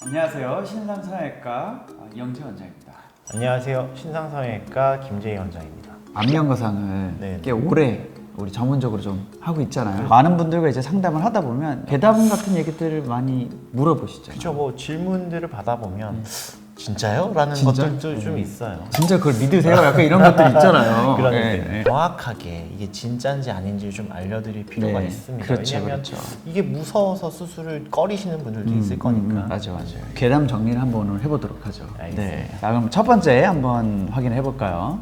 안녕하세요. 신상성형외과 이영재 원장입니다. 안녕하세요. 신상성형외과 김재희 원장입니다. 안면거상을 네. 꽤 오래 우리 전문적으로 좀 하고 있잖아요. 많은 분들과 이제 상담을 하다 보면 괴담 같은 얘기들을 많이 물어보시죠. 그렇죠. 뭐 질문들을 받아보면 진짜요? 라는 진짜? 것들도 좀 있어요. 진짜 그걸 믿으세요? 약간 이런 것들 있잖아요. 그런데 네, 네. 정확하게 이게 진짜인지 아닌지 좀 알려드릴 필요가 네. 있습니다. 그렇죠, 왜냐하면 그렇죠. 이게 무서워서 수술을 꺼리시는 분들도 있을 거니까. 맞아요. 괴담 정리를 한번 오늘 해보도록 하죠. 알겠습니다. 네. 자, 그럼 첫 번째 한번 확인해 볼까요?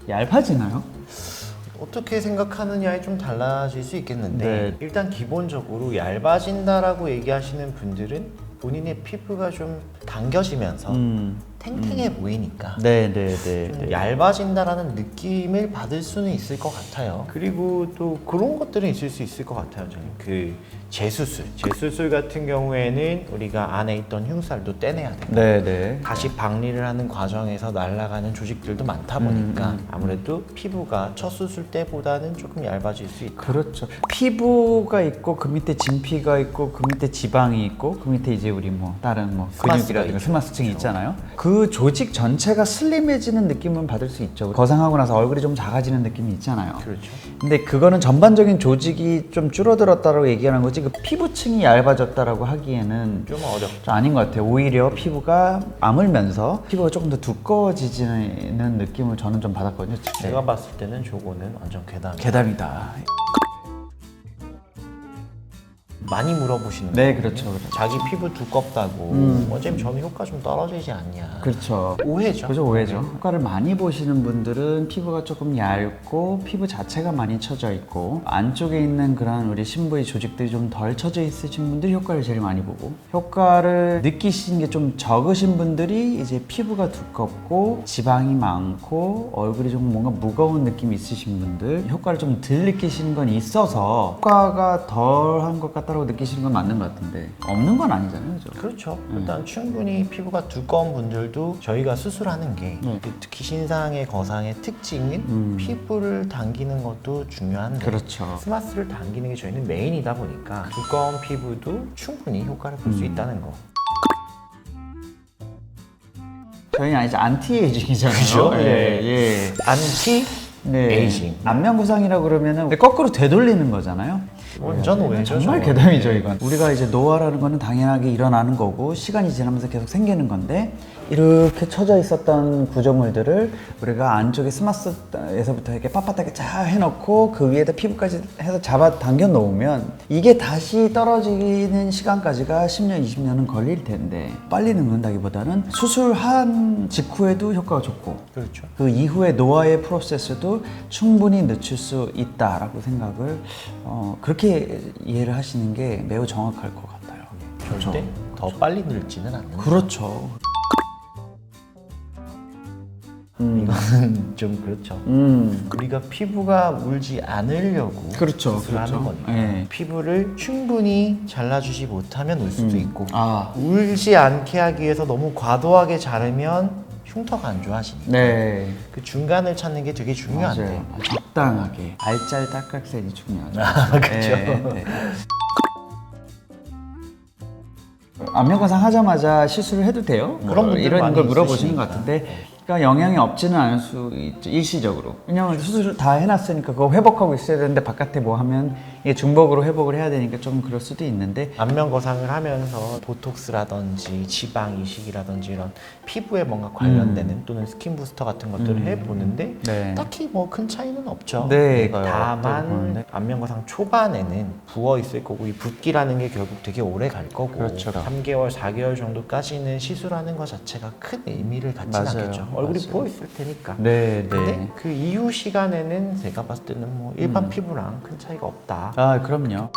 얇아지나요? 어떻게 생각하느냐에 좀 달라질 수 있겠는데 네. 일단 기본적으로 얇아진다라고 얘기하시는 분들은 본인의 피부가 좀 당겨지면서 탱탱해 보이니까 좀 얇아진다라는 느낌을 받을 수는 있을 것 같아요. 그리고 또 그런 것들은 있을 수 있을 것 같아요. 저는 그 재수술 같은 경우에는 우리가 안에 있던 흉살도 떼내야 되고 네네. 다시 박리를 하는 과정에서 날아가는 조직들도 많다 보니까 아무래도 피부가 첫 수술 때보다는 조금 얇아질 수 있다. 그렇죠. 피부가 있고 그 밑에 진피가 있고 그 밑에 지방이 있고 그 밑에 이제 우리 뭐 다른 뭐 스마스가 근육이라든가 있죠. 스마스층이 있잖아요. 그 조직 전체가 슬림해지는 느낌은 받을 수 있죠. 거상하고 나서 얼굴이 좀 작아지는 느낌이 있잖아요. 그렇죠. 근데 그거는 전반적인 조직이 좀 줄어들었다고 얘기하는 거지 그 피부층이 얇아졌다라고 하기에는 좀 어렵죠. 좀 아닌 것 같아요. 오히려 피부가 아물면서 피부가 조금 더 두꺼워지는 느낌을 저는 좀 받았거든요. 제가 봤을 때는 저거는 완전 괴담. 괴담이다. 많이 물어보시는 네, 거거든요. 그렇죠, 그렇죠. 자기 피부 두껍다고 어차피 저는 효과 좀 떨어지지 않냐. 그렇죠. 오해죠. 그죠, 오해죠. 효과를 많이 보시는 분들은 피부가 조금 얇고 피부 자체가 많이 처져 있고 안쪽에 있는 그런 우리 심부의 조직들이 좀 덜 처져 있으신 분들이 효과를 제일 많이 보고 효과를 느끼시는 게 좀 적으신 분들이 이제 피부가 두껍고 지방이 많고 얼굴이 좀 뭔가 무거운 느낌이 있으신 분들 효과를 좀 덜 느끼시는 건 있어서 효과가 덜한 것 같다고 느끼시는 건 맞는 것 같은데 없는 건 아니잖아요, 그죠? 그렇죠. 일단 충분히 피부가 두꺼운 분들도 저희가 수술하는 게 특히 신상의 거상의 특징인 피부를 당기는 것도 중요한데 그렇죠. 스마스를 당기는 게 저희는 메인이다 보니까 두꺼운 피부도 충분히 효과를 볼 수 있다는 거. 저희는 이제 안티에이징이잖아요. 그죠? 예. 안티 에이징. 안면구상이라고 그러면은 거꾸로 되돌리는 거잖아요. 완전 오해죠. 정말 저거. 괴담이죠, 이건. 우리가 이제 노화라는 거는 당연하게 일어나는 거고 시간이 지나면서 계속 생기는 건데 이렇게 처져 있었던 구조물들을 우리가 안쪽에 스마스에서부터 이렇게 빳빳하게 쫙 해놓고 그 위에다 피부까지 해서 잡아 당겨 놓으면 이게 다시 떨어지는 시간까지가 10년, 20년은 걸릴 텐데 빨리 늙는다기보다는 수술한 직후에도 효과가 좋고 그렇죠. 그 이후에 노화의 프로세스도 충분히 늦출 수 있다라고 생각을 그렇게 이해를 하시는 게 매우 정확할 것 같아요. 절대 더 빨리 늙지는 않는다. 그렇죠. 이거는 좀 그렇죠. 우리가 피부가 울지 않으려고 그렇죠, 수술하는 그렇죠. 거니까 예. 피부를 충분히 잘라주지 못하면 울 수도 있고 아, 울지 않게 하기 위해서 너무 과도하게 자르면 흉터가 안 좋아지니까 네. 그 중간을 찾는 게 되게 중요한데 맞아요. 적당하게 알짤딱깔센이 중요하죠. 그렇죠. 네. 안면거상 하자마자 시술을 해도 돼요? 그런 분들 이런 많이 걸 물어보시는 있으시니까. 것 같은데 그러니까 영향이 없지는 않을 수 있죠, 일시적으로. 왜냐면 수술을 다 해놨으니까 그거 회복하고 있어야 되는데 바깥에 뭐 하면 이게 중복으로 회복을 해야 되니까 좀 그럴 수도 있는데 안면 거상을 하면서 보톡스라든지 지방 이식이라든지 이런 피부에 뭔가 관련되는 또는 스킨 부스터 같은 것들을 해보는데 네. 딱히 뭐 큰 차이는 없죠. 네, 다만 안면 거상 초반에는 부어 있을 거고 이 붓기라는 게 결국 되게 오래 갈 거고 그렇죠. 3개월, 4개월 정도까지는 시술하는 것 자체가 큰 의미를 갖진 맞아요. 않겠죠. 얼굴이 맞아요. 부어 있을 테니까. 네, 근데 네. 그 이후 시간에는 제가 봤을 때는 뭐 일반 피부랑 큰 차이가 없다. 아, 그럼요.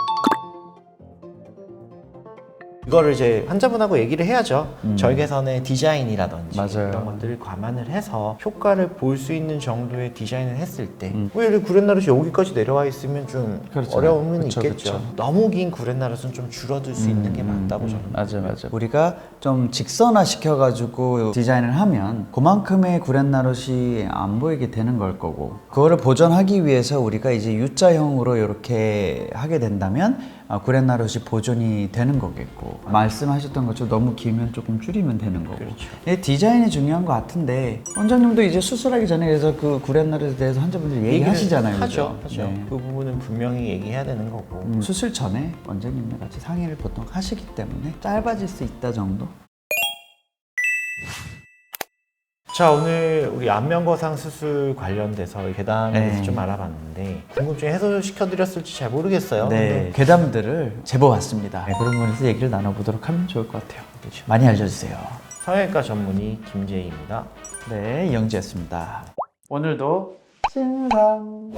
이거를 이제 환자분하고 얘기를 해야죠. 절개선의 디자인이라든지 맞아요. 이런 것들을 감안을 해서 효과를 볼 수 있는 정도의 디자인을 했을 때 예를 구렛나룻이 여기까지 내려와 있으면 좀 그렇죠. 어려움은 그쵸, 있겠죠. 그쵸. 너무 긴 구렛나룻은 좀 줄어들 수 있는 게 맞다고 저는 맞아. 우리가 좀 직선화 시켜가지고 디자인을 하면 그만큼의 구렛나룻이 안 보이게 되는 걸 거고 그거를 보존하기 위해서 우리가 이제 U자형으로 이렇게 하게 된다면 구렛나룻이 보존이 되는 거겠고, 말씀하셨던 것처럼 너무 길면 조금 줄이면 되는 거고. 그렇죠. 디자인이 중요한 것 같은데 원장님도 이제 수술하기 전에 그래서 그 구렛나룻에 대해서 환자분들 얘기하시잖아요. 하죠. 그죠? 네. 그 부분은 분명히 얘기해야 되는 거고. 수술 전에 원장님과 같이 상의를 보통 하시기 때문에 짧아질 수 있다 정도? 자, 오늘 우리 안면거상 수술 관련돼서 괴담에 대해서 네. 좀 알아봤는데 궁금증 해소시켜드렸을지 잘 모르겠어요. 네, 괴담들을 제보 왔습니다. 네, 그런 부분에서 얘기를 나눠보도록 하면 좋을 것 같아요. 그렇죠. 많이 알려주세요. 성형외과 전문의 김재희입니다. 네, 이영지였습니다. 오늘도 신상